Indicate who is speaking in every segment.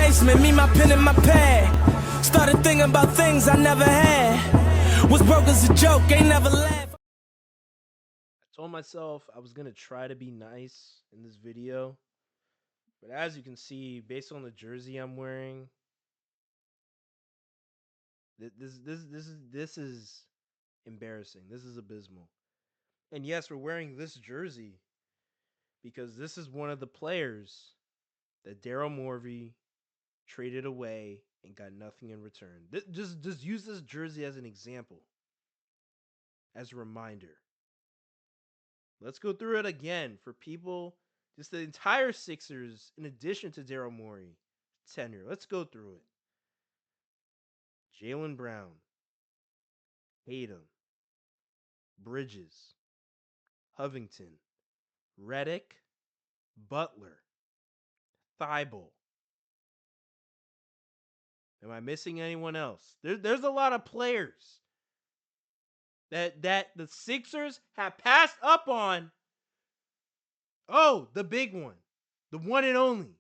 Speaker 1: basement, me, my pen, and my pad. Started thinking about things I never had. Was broke as a joke, ain't never laughed.
Speaker 2: I told myself I was going to try to be nice in this video. But as you can see, based on the jersey I'm wearing, this is embarrassing. This is abysmal. And yes, we're wearing this jersey because this is one of the players that Daryl Morey traded away and got nothing in return. Just use this jersey as an example, as a reminder. Let's go through it again for people, just the entire Sixers, in addition to Daryl Morey tenure. Let's go through it. Jaylen Brown, Tatum, Bridges, Covington, Redick, Butler, Thibault. Am I missing anyone else? There's a lot of players that the Sixers have passed up on. Oh, the big one. The one and only.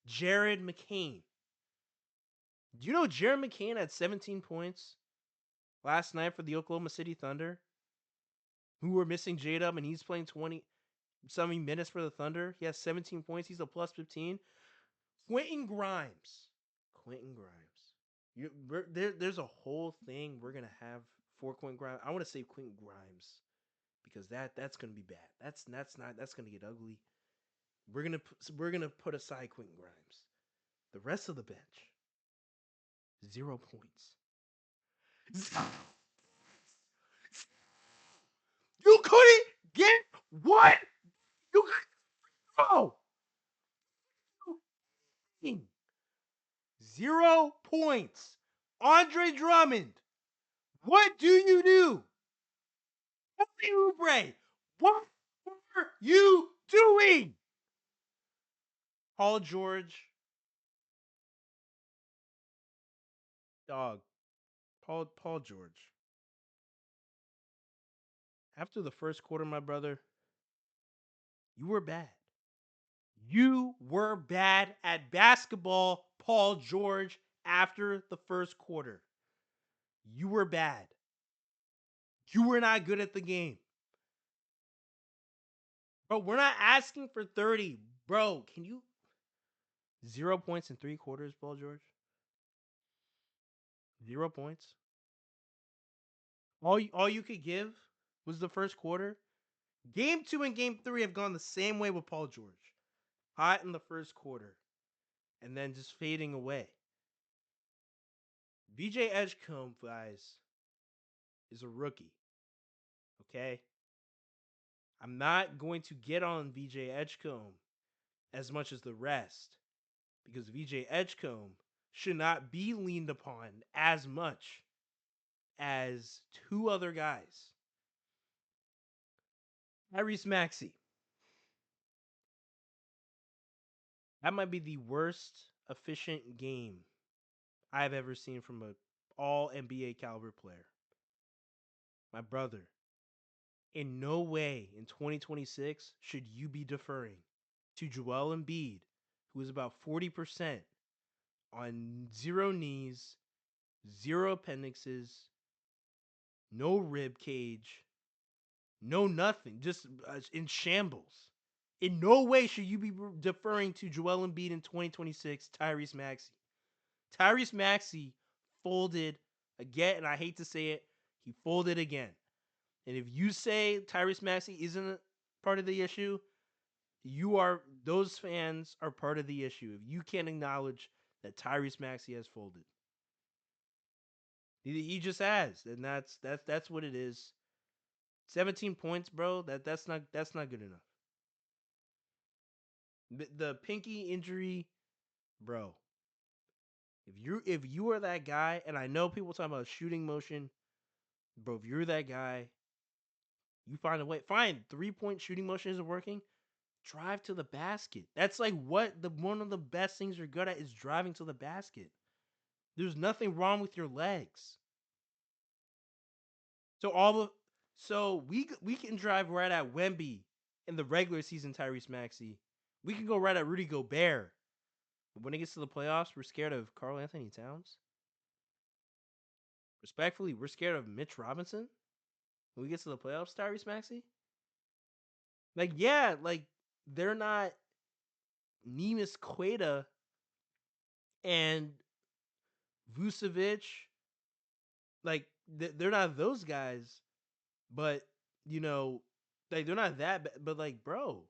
Speaker 2: Jared McCain. Do you know Jared McCain had 17 points last night for the Oklahoma City Thunder? Who were missing J-Dub, and he's playing 20-something minutes for the Thunder. He has 17 points. He's a plus 15. Quentin Grimes. There's a whole thing we're gonna have for Quentin Grimes. I want to say Quentin Grimes because that's gonna be bad. That's gonna get ugly. We're gonna put aside Quentin Grimes. The rest of the bench, 0 points. You couldn't get what? You bro. 0 points. Andre Drummond. What do you do? Oubre, what were you doing? Paul George. Dog. Paul George. After the first quarter, my brother, you were bad. You were bad at basketball, Paul George, after the first quarter. You were bad. You were not good at the game. Bro, we're not asking for 30. Bro, can you... 0 points in 3 quarters, Paul George? 0 points? All you could give was the first quarter? Game 2 and Game 3 have gone the same way with Paul George. Hot in the first quarter. And then just fading away. VJ Edgecombe, guys, is a rookie. Okay? I'm not going to get on VJ Edgecombe as much as the rest because VJ Edgecombe should not be leaned upon as much as 2 other guys. Tyrese Maxey. That might be the worst efficient game I've ever seen from an all NBA caliber player. My brother, in no way in 2026 should you be deferring to Joel Embiid, who is about 40% on 0 knees, 0 appendixes, no rib cage, no nothing, just in shambles. In no way should you be deferring to Joel Embiid in 2026, Tyrese Maxey. Tyrese Maxey folded again, and I hate to say it, he folded again. And if you say Tyrese Maxey isn't part of the issue, those fans are part of the issue. If you can't acknowledge that Tyrese Maxey has folded, he just has, and that's what it is. 17 points, bro. That's not good enough. The pinky injury, bro. If you are that guy, and I know people talk about shooting motion, bro. If you're that guy, you find a way. Fine, 3-point shooting motion isn't working. Drive to the basket. That's like one of the best things you're good at is driving to the basket. There's nothing wrong with your legs. So we can drive right at Wemby in the regular season, Tyrese Maxey. We can go right at Rudy Gobert When it gets to the playoffs, we're scared of Karl Anthony Towns. Respectfully, we're scared of Mitch Robinson. When we get to the playoffs, Tyrese Maxey. Like, yeah, like they're not Neemias Queta and Vucevic. Like they're not those guys, but you know, like they're not that bad. But like, bro,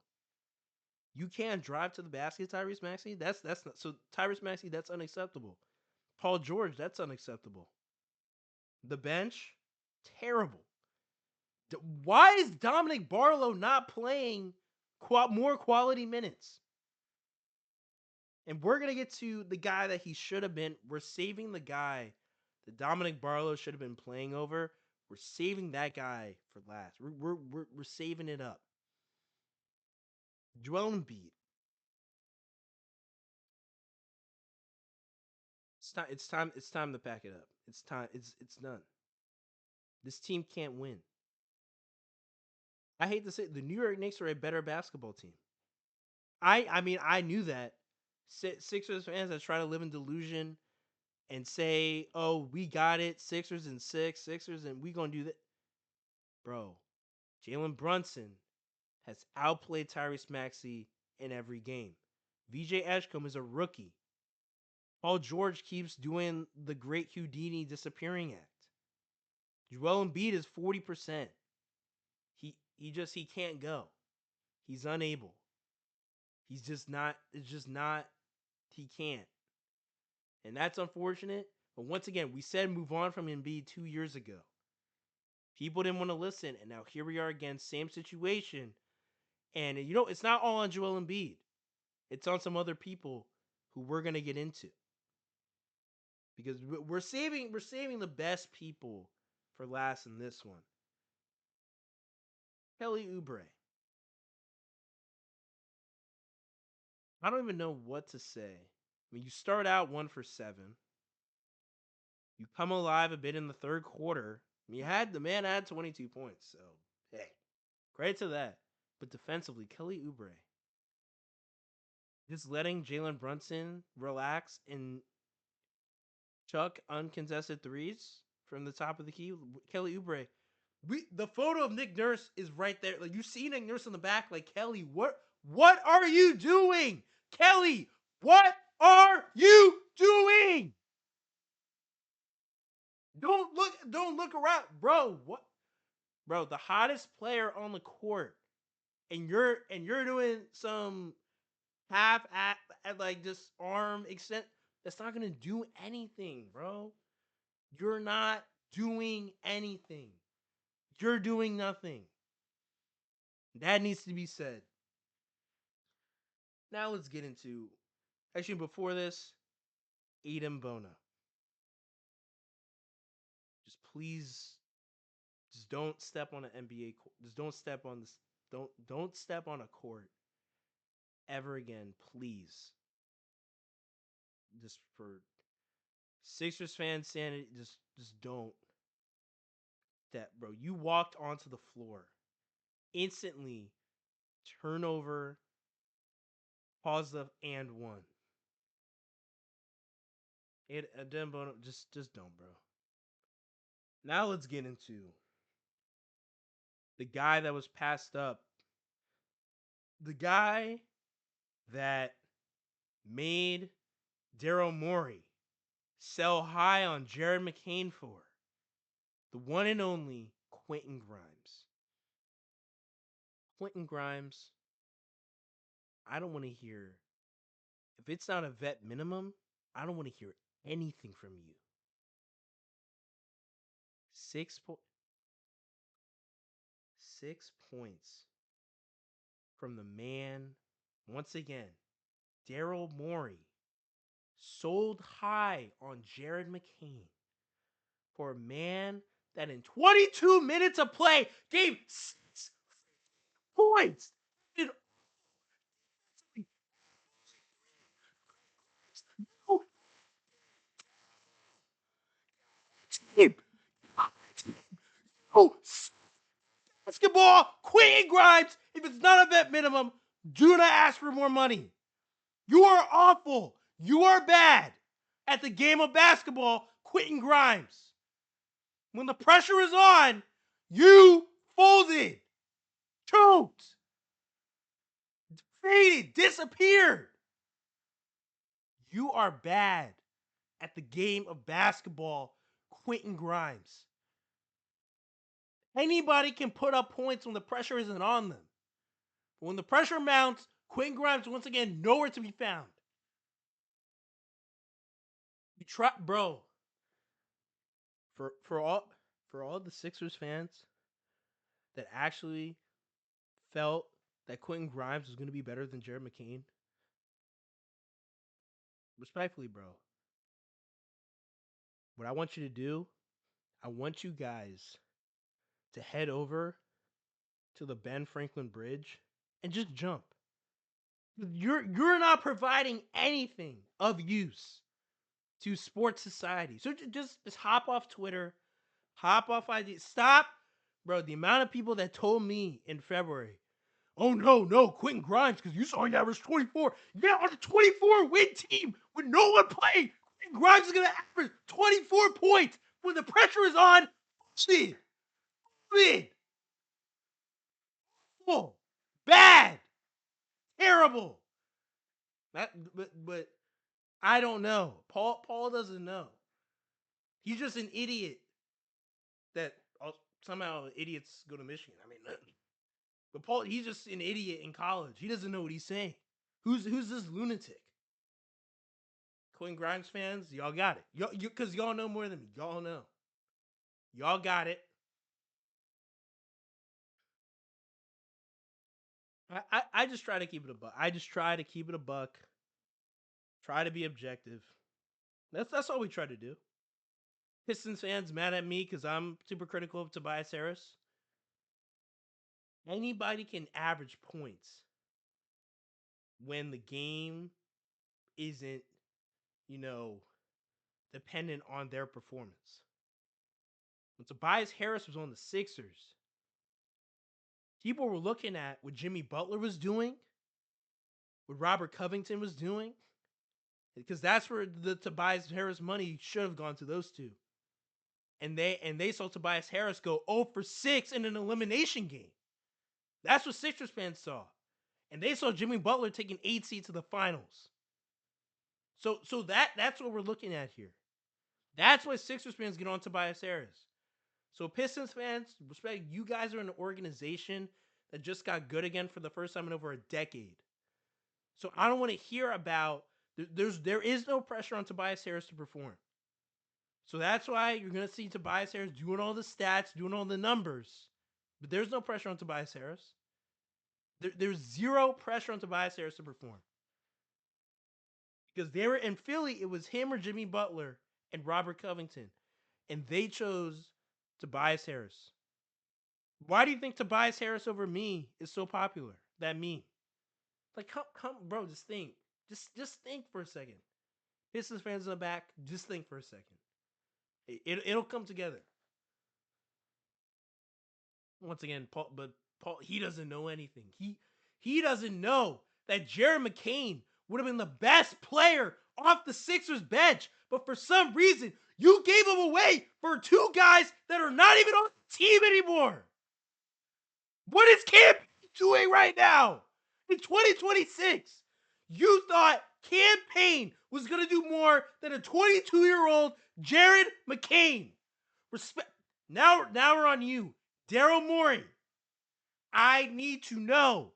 Speaker 2: you can't drive to the basket, Tyrese Maxey. That's not so. Tyrese Maxey, that's unacceptable. Paul George, that's unacceptable. The bench, terrible. Why is Dominic Barlow not playing more quality minutes? And we're going to get to the guy that he should have been. We're saving the guy that Dominic Barlow should have been playing over. We're saving that guy for last. We're saving it up. Joel Embiid. It's time to pack it up. It's time. It's done. This team can't win. I hate to say it, the New York Knicks are a better basketball team. I mean I knew that. Sixers fans that try to live in delusion and say, "Oh, we got it, Sixers and 6, Sixers and we gonna do that." Bro, Jalen Brunson has outplayed Tyrese Maxey in every game. VJ Edgecombe is a rookie. Paul George keeps doing the great Houdini disappearing act. Joel Embiid is 40%. He can't go. He's unable. He's just not. It's just not. He can't, and that's unfortunate. But once again, we said move on from Embiid 2 years ago. People didn't want to listen, and now here we are again, same situation. And you know, it's not all on Joel Embiid. It's on some other people who we're gonna get into because we're saving the best people for last in this one. Kelly Oubre. I don't even know what to say. I mean, you start out 1 for 7. You come alive a bit in the third quarter. I mean, the man had 22 points, so hey, credit to that. But defensively, Kelly Oubre just letting Jalen Brunson relax and chuck uncontested threes from the top of the key. Kelly Oubre. The photo of Nick Nurse is right there. Like you see Nick Nurse in the back. Like Kelly, what are you doing, Kelly? What are you doing? Don't look around, bro. What, bro? The hottest player on the court, and you're doing some half at like just arm extent. That's not gonna do anything, bro. You're not doing anything. You're doing nothing. That needs to be said. Now let's get into. Actually, before this, Adem Bona. Just please, just don't step on an NBA. Just don't step on this. Don't step on a court ever again, please. Just for Sixers fans sanity, just don't. That, bro, you walked onto the floor instantly, turnover, pause the and one. Adem Bona, just don't, bro. Now let's get into the guy that was passed up. The guy that made Daryl Morey sell high on Jared McCain for. The one and only Quentin Grimes. Quentin Grimes, I don't want to hear, if it's not a vet minimum, I don't want to hear anything from you. 6 points from the man, once again, Daryl Morey, sold high on Jared McCain for a man that in 22 minutes of play gave 6 points. Oh, basketball, Quentin Grimes. If it's not a vet minimum, do not ask for more money. You are awful. You are bad at the game of basketball, Quentin Grimes. When the pressure is on, you folded, choked, faded, disappeared. You are bad at the game of basketball, Quentin Grimes. Anybody can put up points when the pressure isn't on them. But when the pressure mounts, Quentin Grimes once again nowhere to be found. You try, bro. For all the Sixers fans that actually felt that Quentin Grimes was going to be better than Jared McCain, respectfully, bro, what I want you to do, I want you guys to head over to the Ben Franklin Bridge and just jump. You're not providing anything of use to sports society. So just hop off Twitter, hop off IG. Stop, bro. The amount of people that told me in February, oh no, Quentin Grimes, because you saw he averaged 24. Yeah, on a 24-win team with no one playing, Quentin Grimes is gonna average 24 points when the pressure is on. Shit. Awful. Bad. Terrible. But I don't know. Paul doesn't know. He's just an idiot that somehow idiots go to Michigan. I mean, but Paul, he's just an idiot in college. He doesn't know what he's saying. Who's this lunatic? Quentin Grimes fans, y'all got it. Because y'all know more than me. Y'all know. Y'all got it. I just try to keep it a buck. I just try to keep it a buck. Try to be objective. That's all we try to do. Pistons fans mad at me because I'm super critical of Tobias Harris. Anybody can average points when the game isn't, dependent on their performance. When Tobias Harris was on the Sixers, people were looking at what Jimmy Butler was doing, what Robert Covington was doing, because that's where the Tobias Harris money should have gone to, those two. And they saw Tobias Harris go 0 for 6 in an elimination game. That's what Sixers fans saw. And they saw Jimmy Butler take an 8 seed to the finals. So that's what we're looking at here. That's why Sixers fans get on Tobias Harris. So Pistons fans, respect, you guys are an organization that just got good again for the first time in over a decade. So I don't want to hear about there is no pressure on Tobias Harris to perform. So that's why you're going to see Tobias Harris doing all the stats, doing all the numbers. But there's no pressure on Tobias Harris. There's zero pressure on Tobias Harris to perform. Because they were in Philly, it was him or Jimmy Butler and Robert Covington. And they chose Tobias Harris. Why do you think Tobias Harris over me is so popular? That meme. Like, come, bro, just think. Just think for a second. Pistons fans in the back, just think for a second. It'll come together. Once again, Paul, he doesn't know anything. He doesn't know that Jared McCain would have been the best player off the Sixers bench, but for some reason, you gave him away for two guys that are not even on the team anymore. What is Cam doing right now? In 2026, you thought Cam Payne was going to do more than a 22-year-old Jared McCain. Respect. Now we're on you. Daryl Morey. I need to know.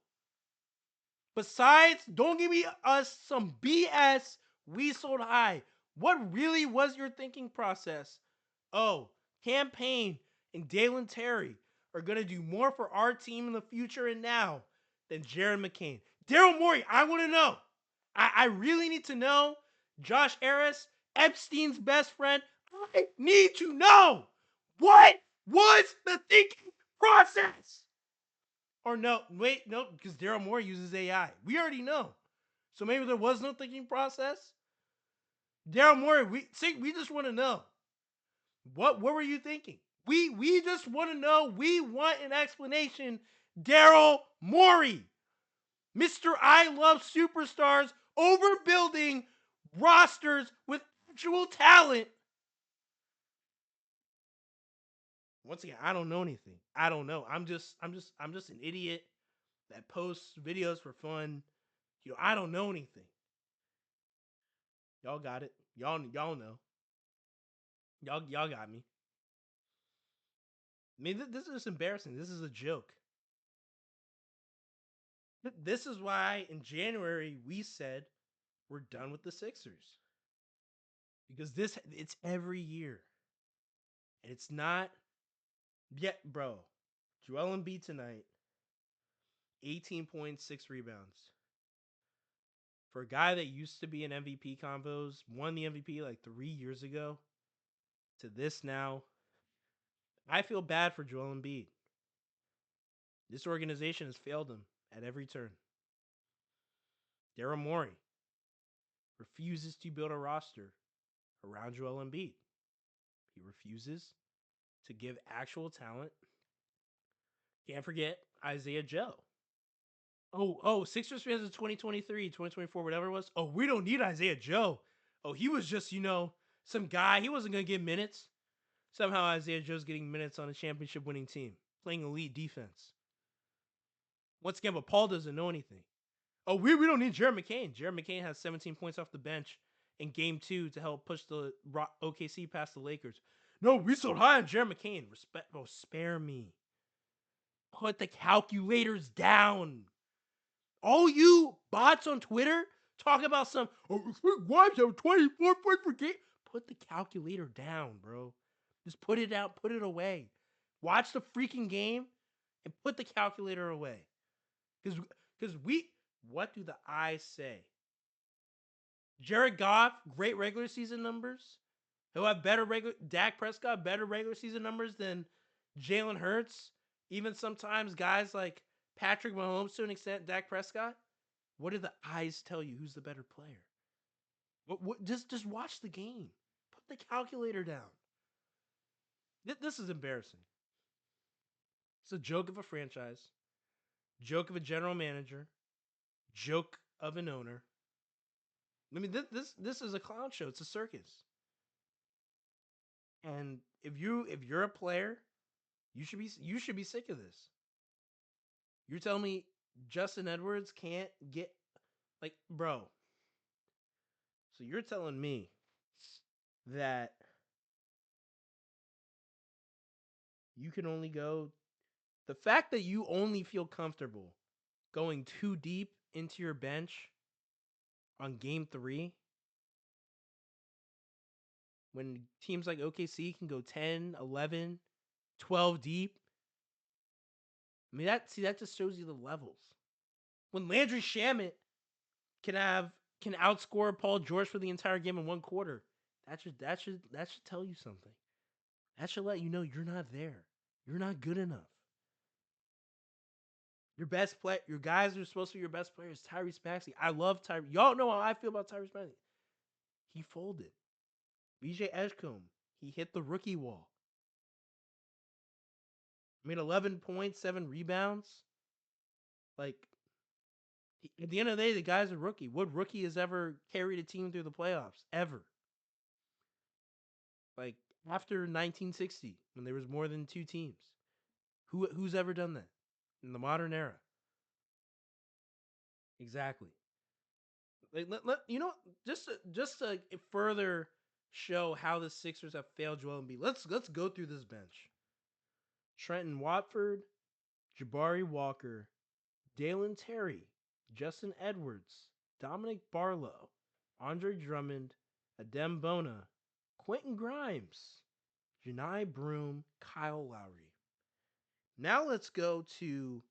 Speaker 2: Besides, don't give me us some BS. We sold high. What really was your thinking process? Oh, Cam Payne and Dalen Terry are going to do more for our team in the future and now than Jared McCain. Daryl Morey, I want to know. I really need to know. Josh Harris, Epstein's best friend, I need to know. What was the thinking process? Or no, because Daryl Morey uses AI. We already know. So maybe there was no thinking process. Daryl Morey, we just want to know. What were you thinking? We just want to know. We want an explanation. Daryl Morey, Mr. I Love Superstars, overbuilding rosters with actual talent. Once again, I don't know anything. I don't know. I'm just an idiot that posts videos for fun. I don't know anything. Y'all got it. Y'all know. Y'all got me. I mean, this is embarrassing. This is a joke. This is why in January we said we're done with the Sixers. Because it's every year. And it's not yet, bro. Joel Embiid tonight, 18 points, 6 rebounds. For a guy that used to be in MVP combos, won the MVP like 3 years ago, to this now, I feel bad for Joel Embiid. This organization has failed him at every turn. Daryl Morey refuses to build a roster around Joel Embiid. He refuses to give actual talent. Can't forget Isaiah Joe. Sixers fans in 2023, 2024, whatever it was. Oh, we don't need Isaiah Joe. Oh, he was just, some guy. He wasn't going to get minutes. Somehow Isaiah Joe's getting minutes on a championship winning team, playing elite defense. Once again, but Paul doesn't know anything. Oh, we don't need Jared McCain. Jared McCain has 17 points off the bench in game 2 to help push the OKC past the Lakers. No, we sold high on Jared McCain. Spare me. Put the calculators down. All you bots on Twitter talk about wives have 24 points per game. Put the calculator down, bro. Just put it out, put it away. Watch the freaking game and put the calculator away. Because what do the eyes say? Jared Goff, great regular season numbers. He'll have Dak Prescott, better regular season numbers than Jalen Hurts. Even sometimes guys like Patrick Mahomes to an extent, Dak Prescott. What do the eyes tell you? Who's the better player? Just watch the game. Put the calculator down. This is embarrassing. It's a joke of a franchise. Joke of a general manager. Joke of an owner. I mean, this is a clown show. It's a circus. And if you're a player, you should be sick of this. You're telling me Justin Edwards can't get bro. So you're telling me that you can only go the fact that you only feel comfortable going too deep into your bench on game 3 when teams like OKC can go 10, 11, 12 deep. I mean, that just shows you the levels. When Landry Shamet can outscore Paul George for the entire game in 1 quarter, that should tell you something. That should let you know you're not there. You're not good enough. Your best play, your guys who are supposed to be your best players, Tyrese Maxey. I love Tyrese. Y'all know how I feel about Tyrese Maxey. He folded. BJ Edgecombe, he hit the rookie wall. I mean, 11 points, 7 rebounds. At the end of the day, the guy's a rookie. What rookie has ever carried a team through the playoffs? Ever. After 1960, when there was more than 2 teams. Who's ever done that in the modern era? Exactly. Just to further show how the Sixers have failed Joel Embiid. Let's go through this bench. Trenton Watford, Jabari Walker, Dalen Terry, Justin Edwards, Dominic Barlow, Andre Drummond, Adem Bona, Quentin Grimes, Janai Broom, Kyle Lowry. Now let's go to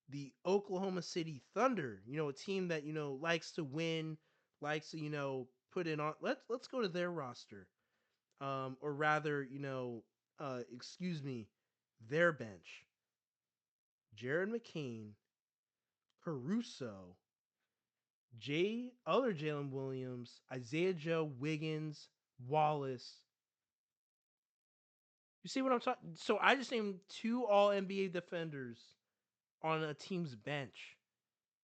Speaker 2: the Oklahoma City Thunder, a team that, likes to win, likes to, put in on. Let's go to their roster. Or rather, their bench. Jared McCain, Caruso, Jalen Williams, Isaiah Joe, Wiggins, Wallace. You see what I'm talking? So I just named 2 All NBA defenders on a team's bench,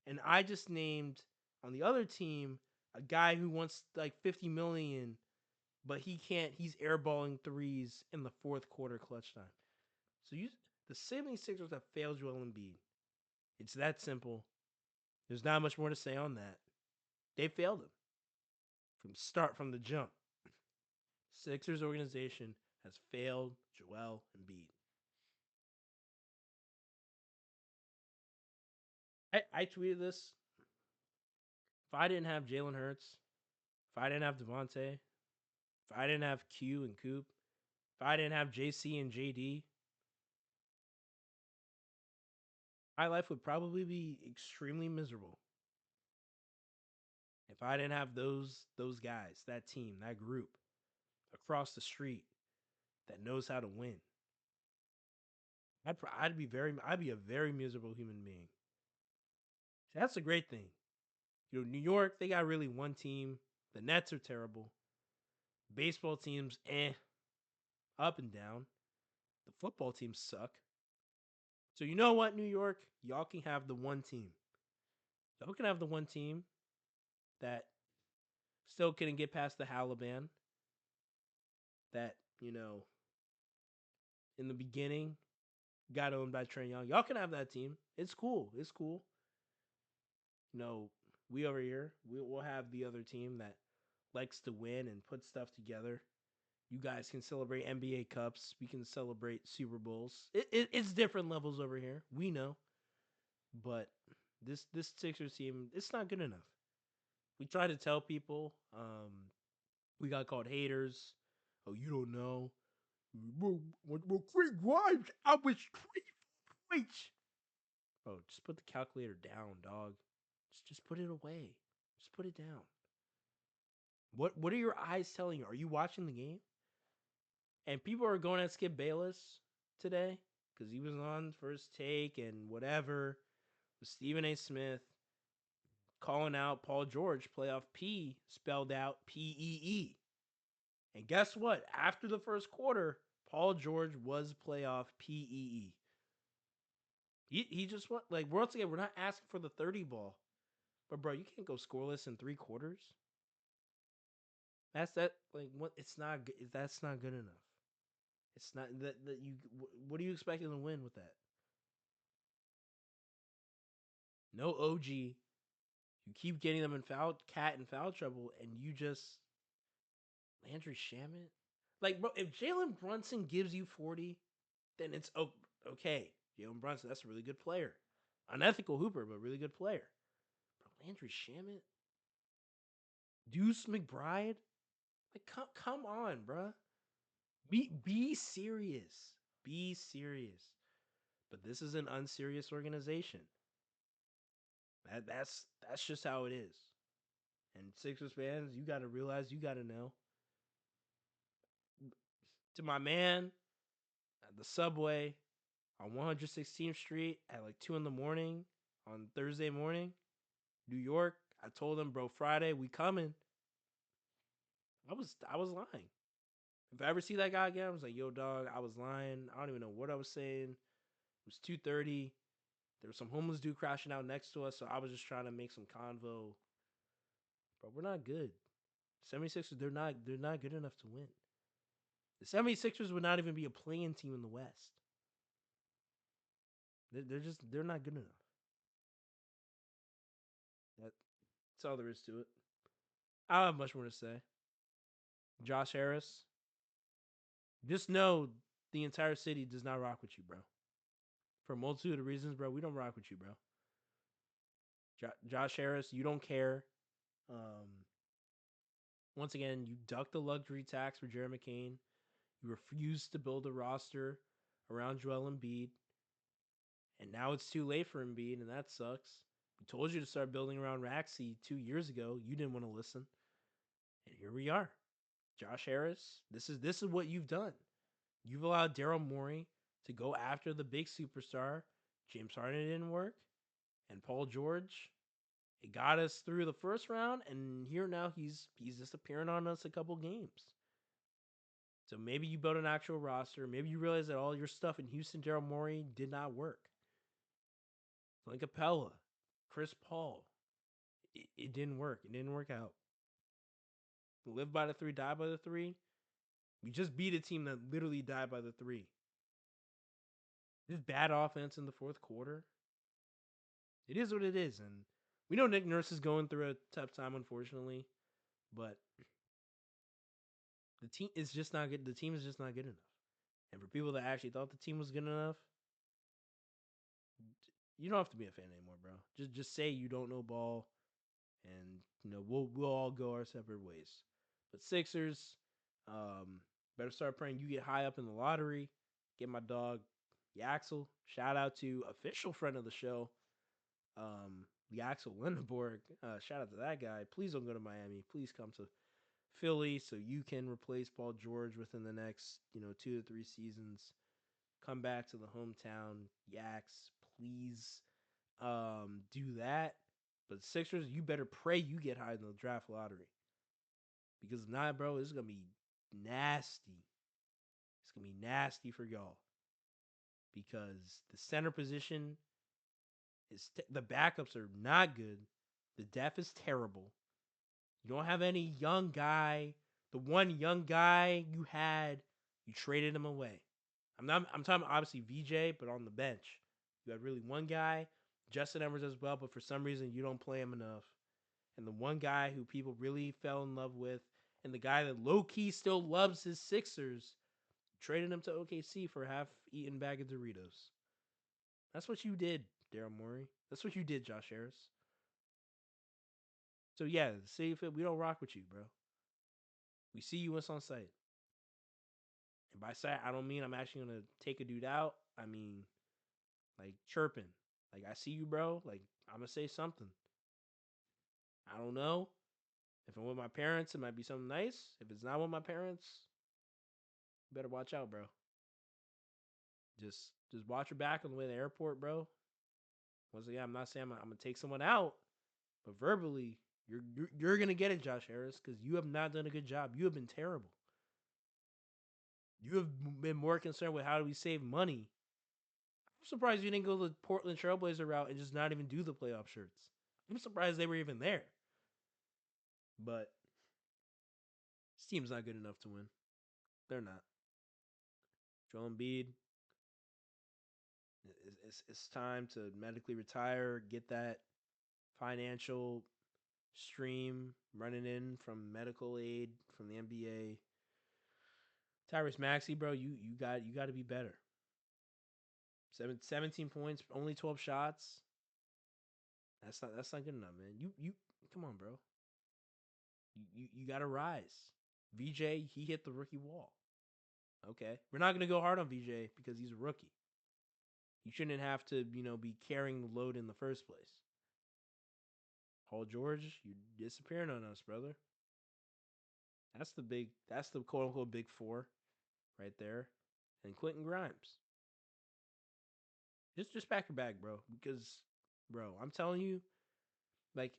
Speaker 2: and I just named on the other team a guy who wants like 50 million, but he can't. He's airballing threes in the fourth quarter clutch time. So the 76ers have failed Joel Embiid. It's that simple. There's not much more to say on that. They failed him from the jump. Sixers organization has failed Joel Embiid. I tweeted this. If I didn't have Jalen Hurts, if I didn't have Devontae, if I didn't have Q and Coop, if I didn't have JC and JD, my life would probably be extremely miserable. If I didn't have those guys, that team, that group across the street that knows how to win, I'd be a very miserable human being. That's a great thing. New York, they got really one team. The Nets are terrible. Baseball teams, up and down. The football teams suck. So you know what, New York? Y'all can have the one team. Y'all can have the one team that still couldn't get past the Halaban. That, in the beginning got owned by Trey Young. Y'all can have that team. It's cool. It's cool. We over here, we'll have the other team that likes to win and put stuff together. You guys can celebrate NBA Cups. We can celebrate Super Bowls. It's different levels over here. We know. But this Sixers team, it's not good enough. We try to tell people. We got called haters. Oh, you don't know. Well, Quentin Grimes, I was 3 points. Bro, just put the calculator down, dog. Just put it away. Just put it down. What are your eyes telling you? Are you watching the game? And people are going at Skip Bayless today because he was on First Take and whatever with Stephen A. Smith calling out Paul George, playoff P spelled out P-E-E. And guess what? After the first quarter, Paul George was playoff P-E-E. He just went, like, once again, we're not asking for the 30 ball. But, bro, you can't go scoreless in 3 quarters. That's what? It's not good. That's not good enough. It's not that you. What are you expecting to win with that? No OG. You keep getting them in foul trouble, and you just Landry Shamet. Like, bro, if Jalen Brunson gives you 40, then it's okay. Jalen Brunson, that's a really good player. Unethical hooper, but really good player. Bro, Landry Shamet, Deuce McBride, like come on, bro. Be serious. Be serious. But this is an unserious organization. That's just how it is. And Sixers fans, you got to realize, you got to know. To my man at the subway on 116th Street at like 2 in the morning on Thursday morning, New York, I told him, bro, Friday we coming. I was lying. If I ever see that guy again, I was like, yo, dog, I was lying. I don't even know what I was saying. It was 2:30. There was some homeless dude crashing out next to us, so I was just trying to make some convo. But we're not good. 76ers, they're not good enough to win. The 76ers would not even be a playing team in the West. They're not good enough. That's all there is to it. I don't have much more to say. Josh Harris, just know the entire city does not rock with you, bro. For a multitude of reasons, bro, we don't rock with you, bro. Josh Harris, you don't care. Once again, you ducked the luxury tax for Jerry McCain. You refused to build a roster around Joel Embiid. And now it's too late for Embiid, and that sucks. We told you to start building around Maxey 2 years ago. You didn't want to listen. And here we are. Josh Harris, this is what you've done. You've allowed Daryl Morey to go after the big superstar. James Harden didn't work. And Paul George, it got us through the first round, and here now he's disappearing on us a couple games. So maybe you build an actual roster. Maybe you realize that all your stuff in Houston, Daryl Morey, did not work. Like Capella, Chris Paul, it didn't work. It didn't work out. Live by the three, die by the three. We just beat a team that literally died by the three. Just bad offense in the fourth quarter. It is what it is, and we know Nick Nurse is going through a tough time, unfortunately. But the team is just not good. The team is just not good enough. And for people that actually thought the team was good enough, you don't have to be a fan anymore, bro. Just say you don't know ball, and we'll all go our separate ways. But Sixers, better start praying you get high up in the lottery. Get my dog Yaxel. Shout out to official friend of the show, Yaxel Lindenborg. Shout out to that guy. Please don't go to Miami. Please come to Philly so you can replace Paul George within the next 2 to 3 seasons. Come back to the hometown, Yaks. Please do that. But Sixers, you better pray you get high in the draft lottery. Because if not, bro, this is going to be nasty. It's going to be nasty for y'all. Because the center position the backups are not good. The depth is terrible. You don't have any young guy. The one young guy you had, you traded him away. I'm talking obviously VJ, but on the bench. You had really one guy, Justin Edwards as well, but for some reason you don't play him enough. And the one guy who people really fell in love with, and the guy that low-key still loves his Sixers, traded him to OKC for a half-eaten bag of Doritos. That's what you did, Daryl Morey. That's what you did, Josh Harris. So yeah, see if we don't rock with you, bro. We see you once on site. And by sight, I don't mean I'm actually gonna take a dude out. I mean, like chirping. Like I see you, bro. Like I'm gonna say something. I don't know. If I'm with my parents, it might be something nice. If it's not with my parents, you better watch out, bro. Just watch your back on the way to the airport, bro. Once again, I'm not saying I'm gonna take someone out, but verbally, you're gonna get it, Josh Harris, because you have not done a good job. You have been terrible. You have been more concerned with how do we save money. I'm surprised you didn't go the Portland Trailblazer route and just not even do the playoff shirts. I'm surprised they were even there. But this team's not good enough to win. They're not. Joel Embiid, it's time to medically retire, get that financial stream running in from medical aid from the NBA. Tyrese Maxey, bro, you got to be better. 17 points, only 12 shots. That's not good enough, man. You come on, bro. You got to rise. VJ, he hit the rookie wall. Okay, we're not gonna go hard on VJ because he's a rookie. You shouldn't have to, be carrying the load in the first place. Paul George, you're disappearing on us, brother. That's the quote unquote big four right there. And Quentin Grimes. Just pack your bag, bro. Because, bro, I'm telling you, like,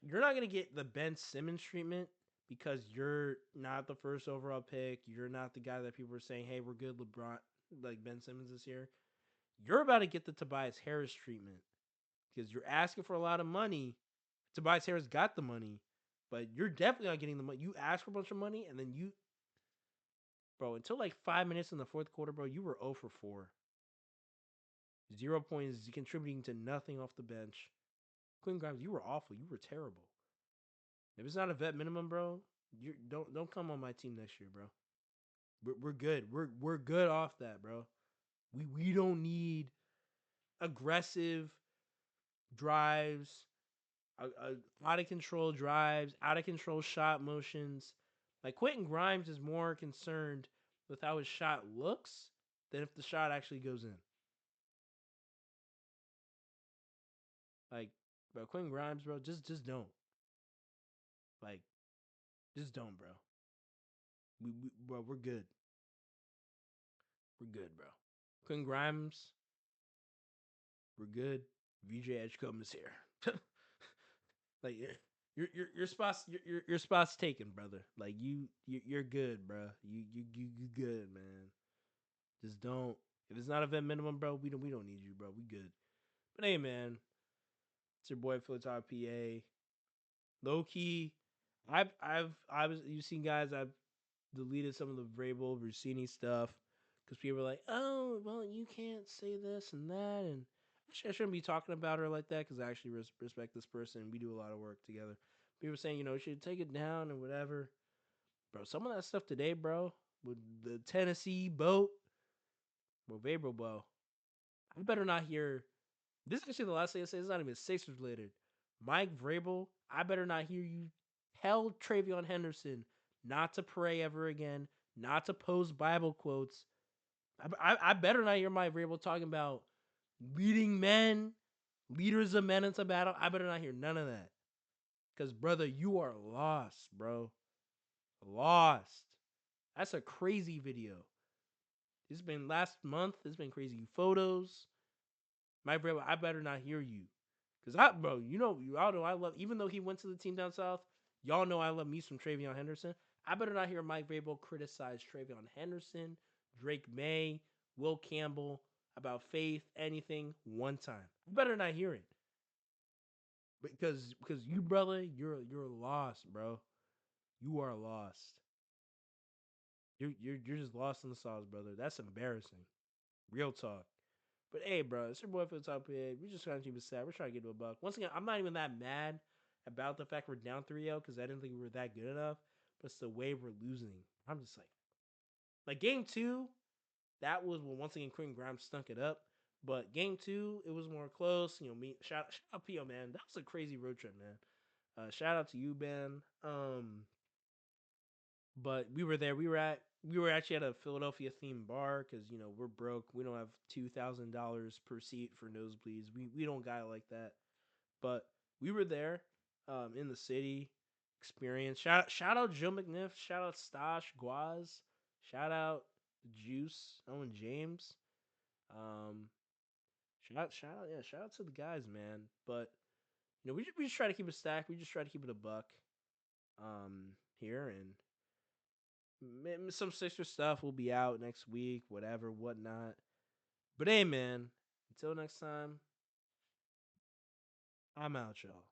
Speaker 2: you're not gonna get the Ben Simmons treatment because you're not the first overall pick. You're not the guy that people are saying, "Hey, we're good, LeBron." Like Ben Simmons this year. You're about to get the Tobias Harris treatment because you're asking for a lot of money. Tobias Harris got the money, but you're definitely not getting the money. You asked for a bunch of money, and then bro, until like 5 minutes in the fourth quarter, bro, you were 0 for 4. 0 points, contributing to nothing off the bench. Quentin Grimes, you were awful. You were terrible. If it's not a vet minimum, bro, you don't come on my team next year, bro. We're good. We're good off that, bro. We don't need aggressive drives, out of control drives, out of control shot motions. Like Quentin Grimes is more concerned with how his shot looks than if the shot actually goes in. Like, bro, Quentin Grimes, bro, just don't. Like, just don't, bro. Bro, we're good. We're good, bro. Quentin Grimes, we're good. VJ Edgecombe is here. Like, your spots your spots taken, brother. Like you're good, bro. You good, man. Just don't. If it's not a vet minimum, bro, we don't need you, bro. We good. But hey, man, it's your boy Philly Talk PA. Low key, you've seen guys. I've deleted some of the Vrabel Rossini stuff because people were like, "Oh, well, you can't say this and that," and actually, I shouldn't be talking about her like that because I actually respect this person. We do a lot of work together. People were saying, you should take it down and whatever, bro. Some of that stuff today, bro, with the Tennessee boat, bro, Vrabel, bro. I better not hear. This is actually the last thing I say. It's not even Sixers related. Mike Vrabel, I better not hear you tell Travion Henderson not to pray ever again, not to post Bible quotes. I better not hear Mike Vrabel talking about leading men, leaders of men into battle. I better not hear none of that. Because, brother, you are lost, bro. Lost. That's a crazy video. It's been last month. It's been crazy photos. Mike Vrabel, I better not hear you. Cause bro, y'all know I love. Even though he went to the team down south, y'all know I love me some Travion Henderson. I better not hear Mike Vrabel criticize Travion Henderson, Drake May, Will Campbell about faith, anything one time. You better not hear it. Because you, brother, you're lost, bro. You are lost. You're just lost in the sauce, brother. That's embarrassing. Real talk. But hey, bro, it's your boy for the top head. We just trying to keep it sad. We're trying to get to a buck. Once again, I'm not even that mad about the fact we're down 3-0 because I didn't think we were that good enough. But it's the way we're losing. I'm just like game two, that was when once again Quentin Grimes stunk it up. But game two, it was more close. Me shout out Pio, man. That was a crazy road trip, man. Shout out to you, Ben. But we were there. We were actually at a Philadelphia themed bar because we're broke. We don't have $2,000 per seat for nosebleeds. We don't got it like that. But we were there, in the city. Experience. Shout out Joe McNiff. Shout out Stash Guaz. Shout out Juice Owen James. Um, shout out to the guys, man. But we just try to keep it stacked. We just try to keep it a buck. Here and some sister stuff will be out next week, whatever, whatnot. But hey, man, until next time, I'm out, y'all.